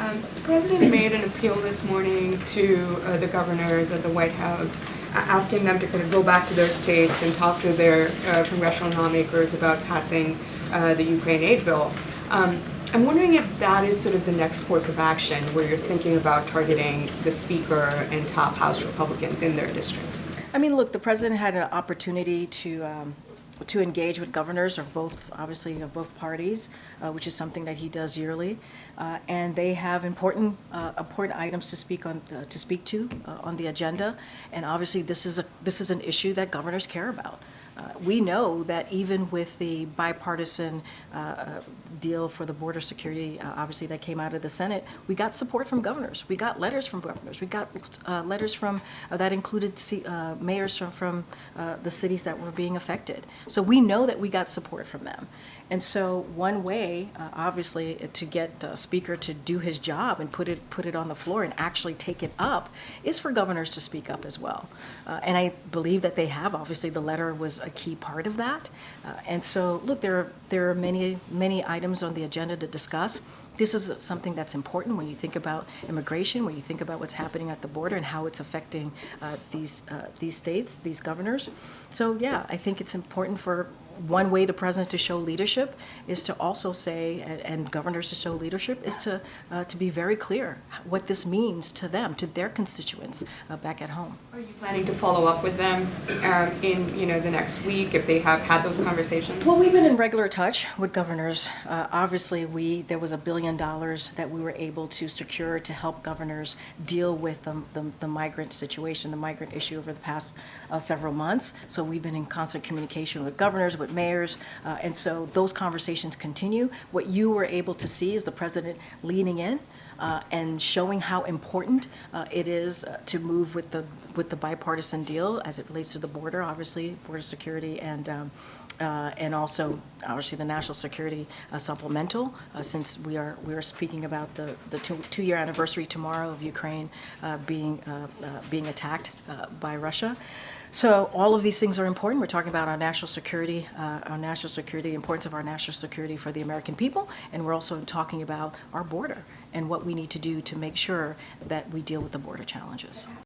The president made an appeal this morning to the governors at the White House, asking them to kind of go back to their states and talk to their congressional lawmakers about passing the Ukraine aid bill. I'm wondering if that is sort of the next course of action, where you're thinking about targeting the Speaker and top House Republicans in their districts. I mean, look, the president had an opportunity to engage with governors of both, obviously, of both parties, which is something that he does yearly, and they have important items to speak to on the agenda, and obviously this is an issue that governors care about. We know that even with the bipartisan deal for the border security, obviously that came out of the Senate, we got support from governors. We got letters from governors. We got letters from that included mayors from the cities that were being affected. So we know that we got support from them. And so one way, obviously, to get the Speaker to do his job and put it on the floor and actually take it up is for governors to speak up as well. And I believe that they have. Obviously, the letter was a key part of that. And so, look, there are many items on the agenda to discuss. This is something that's important when you think about immigration, when you think about what's happening at the border and how it's affecting these states, these governors. So, yeah, I think it's important for one way the president to show leadership is to also say, and governors to show leadership, is to be very clear what this means to them, to their constituents back at home. Are you planning to follow up with them in the next week if they have had those conversations? Well, we've been in regular touch with governors. Obviously, there was $1 billion that we were able to secure to help governors deal with the migrant situation, the migrant issue over the past several months. So we've been in constant communication with governors, with mayors, and so those conversations continue. What you were able to see is the president leaning in and showing how important it is to move with the bipartisan deal as it relates to the border, obviously border security, and also obviously the national security supplemental. Since we are speaking about the two-year anniversary tomorrow of Ukraine being attacked by Russia. So all of these things are important. We're talking about our national security, the importance of our national security for the American people, and we're also talking about our border and what we need to do to make sure that we deal with the border challenges.